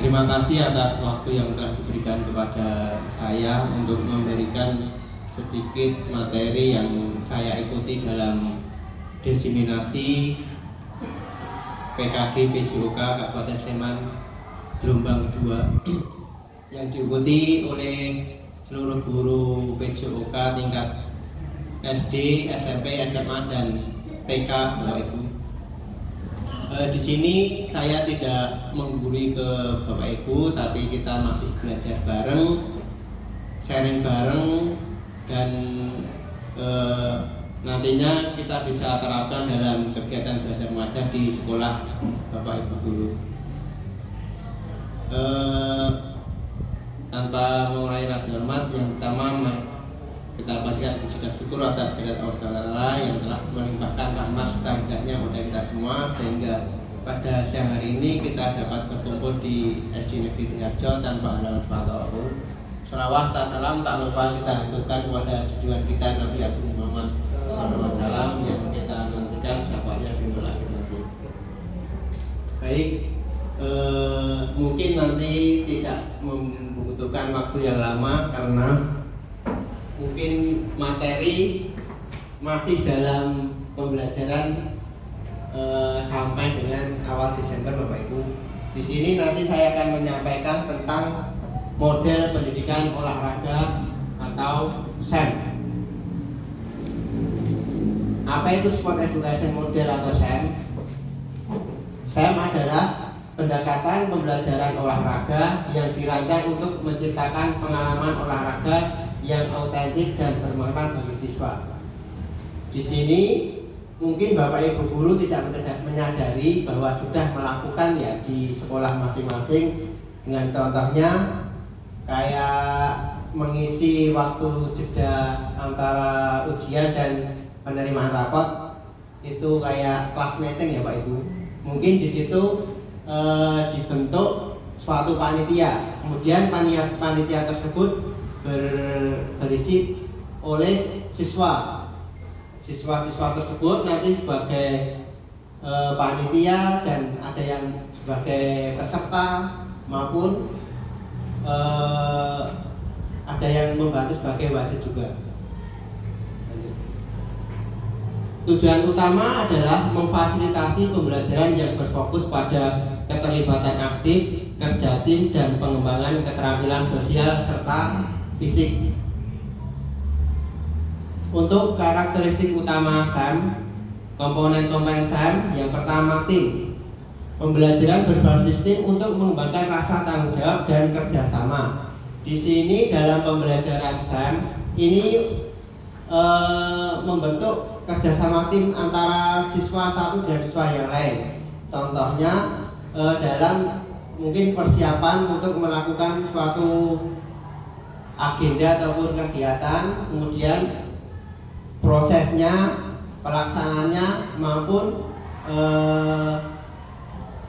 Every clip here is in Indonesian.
Terima kasih atas waktu yang telah diberikan kepada saya untuk memberikan sedikit materi yang saya ikuti dalam diseminasi PKG PJOK Kabupaten Sleman gelombang 2 yang diikuti oleh seluruh guru PJOK tingkat SD, SMP, SMA, dan TK, Bapak Ibu. Di sini saya tidak menggurui ke Bapak Ibu, tapi kita masih belajar bareng, sharing bareng, dan nantinya kita bisa terapkan dalam kegiatan belajar mengajar di sekolah Bapak Ibu guru. Tanpa mengurangi rasa hormat, yang pertama kita panjatkan puji dan syukur atas kehadirat Allah Ta'ala yang telah melimpahkan rahmat serta hidayahnya kepada kita semua, sehingga pada siang hari ini kita dapat berkumpul di SD Negeri Triharjo tanpa halangan apapun. Shalawat dan salam tak lupa kita haturkan kepada junjungan kita Nabi Agung Muhammad SAW yang kita nantikan syafaatnya di akhir nanti. Baik, mungkin nanti tidak membutuhkan waktu yang lama karena mungkin materi masih dalam pembelajaran sampai dengan awal Desember, Bapak Ibu. Di sini nanti saya akan menyampaikan tentang model pendidikan olahraga atau SEM. Apa itu Sport Education Model atau SEM? SEM adalah pendekatan pembelajaran olahraga yang dirancang untuk menciptakan pengalaman olahraga yang autentik dan bermakna bagi siswa. Di sini mungkin Bapak Ibu guru tidak menyadari bahwa sudah melakukan ya di sekolah masing-masing, dengan contohnya kayak mengisi waktu jeda antara ujian dan penerimaan rapot itu kayak class meeting ya Pak Ibu. Mungkin di situ dibentuk suatu panitia, kemudian panitia tersebut berisi oleh siswa-siswa tersebut nanti sebagai panitia, dan ada yang sebagai peserta maupun ada yang membantu sebagai wasit juga. Tujuan utama adalah memfasilitasi pembelajaran yang berfokus pada keterlibatan aktif, kerja tim, dan pengembangan keterampilan sosial serta fisik. Untuk karakteristik utama SEM, komponen-komponen SEM, yang pertama tim. Pembelajaran berbasis tim untuk mengembangkan rasa tanggung jawab dan kerjasama. Di sini dalam pembelajaran SEM ini membentuk kerjasama tim antara siswa satu dan siswa yang lain. Contohnya dalam mungkin persiapan untuk melakukan suatu agenda ataupun kegiatan, kemudian prosesnya, pelaksanaannya maupun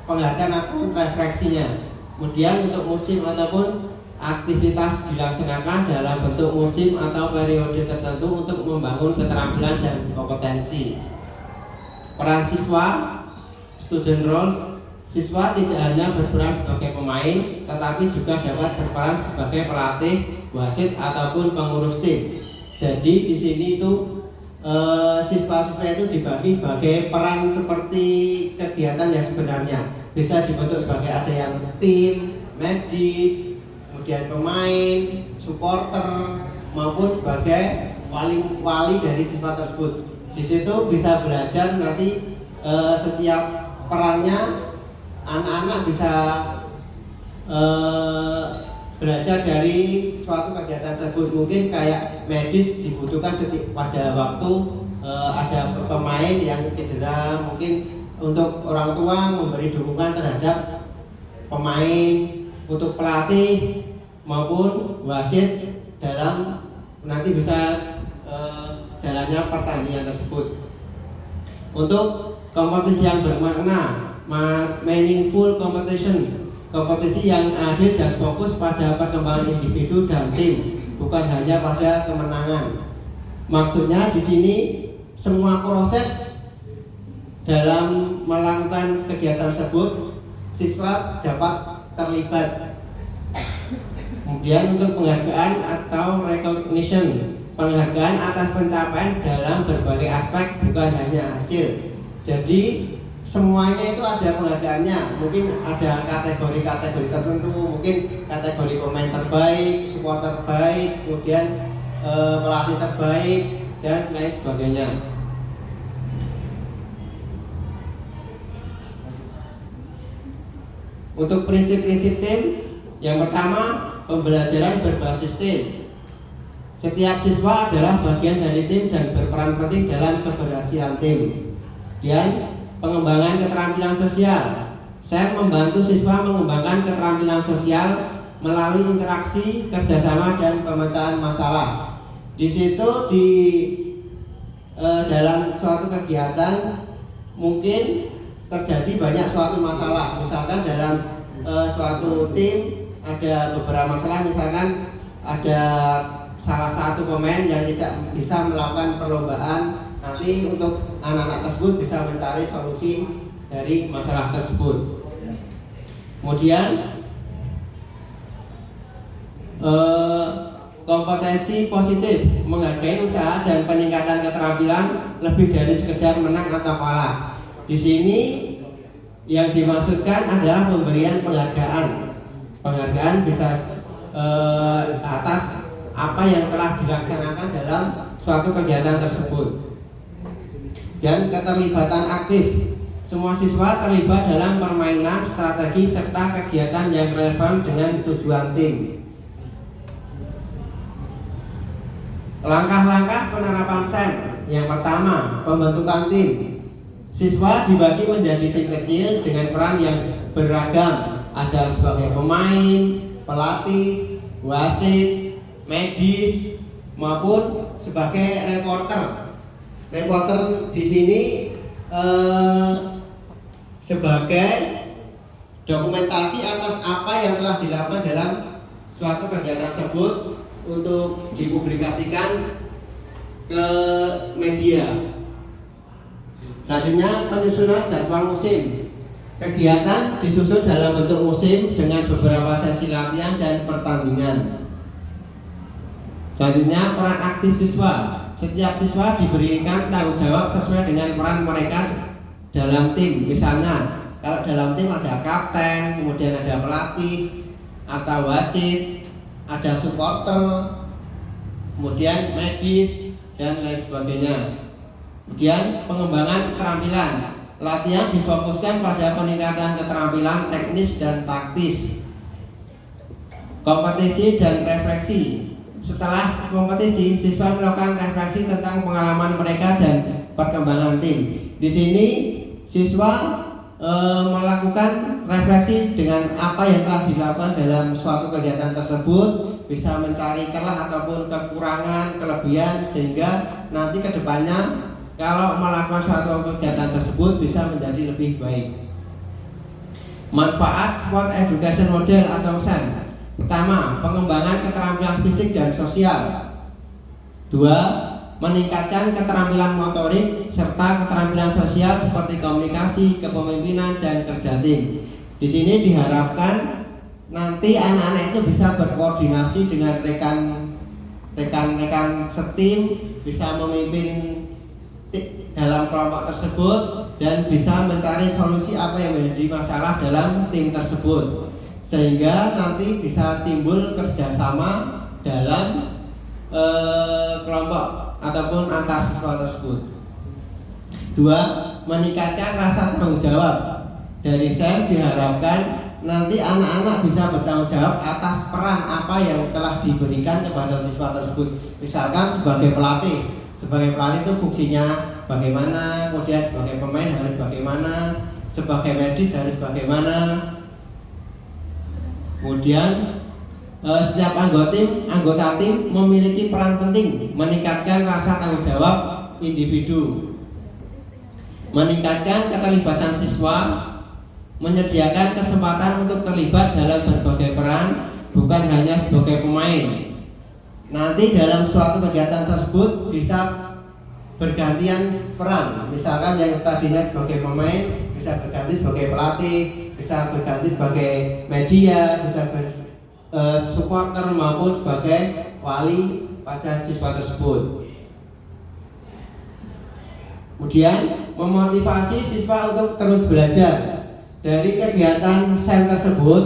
penghargaan ataupun refleksinya. Kemudian untuk musim ataupun aktivitas dilaksanakan dalam bentuk musim atau periode tertentu untuk membangun keterampilan dan kompetensi. Peran siswa, student roles. Siswa tidak hanya berperan sebagai pemain, tetapi juga dapat berperan sebagai pelatih, wasit ataupun pengurus tim. Jadi di sini itu siswa-siswa itu dibagi sebagai peran seperti kegiatan yang sebenarnya. Bisa dibentuk sebagai ada yang tim, medis, kemudian pemain, supporter, maupun sebagai wali dari siswa tersebut. Di situ bisa belajar nanti setiap perannya. Anak-anak bisa belajar dari suatu kegiatan tersebut. Mungkin kayak medis dibutuhkan pada waktu ada pemain yang cedera, mungkin untuk orang tua memberi dukungan terhadap pemain, untuk pelatih maupun wasit dalam nanti bisa jalannya pertandingan tersebut. Untuk kompetisi yang bermakna, meaningful competition, kompetisi yang adil dan fokus pada perkembangan individu dan tim, bukan hanya pada kemenangan. Maksudnya di sini semua proses dalam melakukan kegiatan tersebut siswa dapat terlibat. Kemudian untuk penghargaan atau recognition, penghargaan atas pencapaian dalam berbagai aspek, bukan hanya hasil. Jadi semuanya itu ada penghargaannya. Mungkin ada kategori-kategori tertentu, mungkin kategori pemain terbaik, supporter terbaik, kemudian pelatih terbaik, dan lain sebagainya. Untuk prinsip-prinsip tim, yang pertama, pembelajaran berbasis tim. Setiap siswa adalah bagian dari tim dan berperan penting dalam keberhasilan tim. Dan pengembangan keterampilan sosial. Saya membantu siswa mengembangkan keterampilan sosial melalui interaksi, kerjasama, dan pemecahan masalah. Di situ dalam suatu kegiatan mungkin terjadi banyak suatu masalah. Misalkan dalam suatu tim ada beberapa masalah, misalkan ada salah satu pemain yang tidak bisa melakukan perlombaan, nanti untuk anak-anak tersebut bisa mencari solusi dari masalah tersebut. Kemudian kompetensi positif, menghargai usaha dan peningkatan keterampilan lebih dari sekedar menang atau kalah. Di sini yang dimaksudkan adalah pemberian penghargaan. Penghargaan bisa atas apa yang telah dilaksanakan dalam suatu kegiatan tersebut. Dan keterlibatan aktif. Semua siswa terlibat dalam permainan, strategi, serta kegiatan yang relevan dengan tujuan tim. Langkah-langkah penerapan SEM. Yang pertama, pembentukan tim. Siswa dibagi menjadi tim kecil dengan peran yang beragam. Ada sebagai pemain, pelatih, wasit, medis, maupun sebagai reporter. Reporter di sini sebagai dokumentasi atas apa yang telah dilakukan dalam suatu kegiatan tersebut untuk dipublikasikan ke media. Selanjutnya, penyusunan jadwal musim. Kegiatan disusun dalam bentuk musim dengan beberapa sesi latihan dan pertandingan. Selanjutnya, peran aktif siswa. Setiap siswa diberikan tanggung jawab sesuai dengan peran mereka dalam tim. Misalnya, kalau dalam tim ada kapten, kemudian ada pelatih atau wasit, ada supporter, kemudian medis, dan lain sebagainya. Kemudian pengembangan keterampilan. Latihan difokuskan pada peningkatan keterampilan teknis dan taktis. Kompetisi dan refleksi. Setelah kompetisi, siswa melakukan refleksi tentang pengalaman mereka dan perkembangan tim. Di sini siswa melakukan refleksi dengan apa yang telah dilakukan dalam suatu kegiatan tersebut, bisa mencari celah ataupun kekurangan, kelebihan, sehingga nanti kedepannya kalau melakukan suatu kegiatan tersebut bisa menjadi lebih baik. Manfaat Sport Education Model atau SEM. Pertama, pengembangan keterampilan fisik dan sosial. Dua, meningkatkan keterampilan motorik serta keterampilan sosial seperti komunikasi, kepemimpinan, dan kerja tim. Di sini diharapkan nanti anak-anak itu bisa berkoordinasi dengan rekan-rekan setim, bisa memimpin dalam kelompok tersebut, dan bisa mencari solusi apa yang menjadi masalah dalam tim tersebut, sehingga nanti bisa timbul kerjasama dalam kelompok ataupun antar siswa tersebut. Dua, meningkatkan rasa tanggung jawab. Dari SEM diharapkan nanti anak-anak bisa bertanggung jawab atas peran apa yang telah diberikan kepada siswa tersebut. Misalkan sebagai pelatih. Sebagai pelatih itu fungsinya bagaimana, kemudian sebagai pemain harus bagaimana, sebagai medis harus bagaimana. Kemudian setiap anggota tim memiliki peran penting meningkatkan rasa tanggung jawab individu, meningkatkan keterlibatan siswa, menyediakan kesempatan untuk terlibat dalam berbagai peran, bukan hanya sebagai pemain. Nanti dalam suatu kegiatan tersebut bisa bergantian peran. Misalkan yang tadinya sebagai pemain bisa berganti sebagai pelatih, bisa berganti sebagai media, bisa supporter maupun sebagai wali pada siswa tersebut. Kemudian memotivasi siswa untuk terus belajar. Dari kegiatan SEM tersebut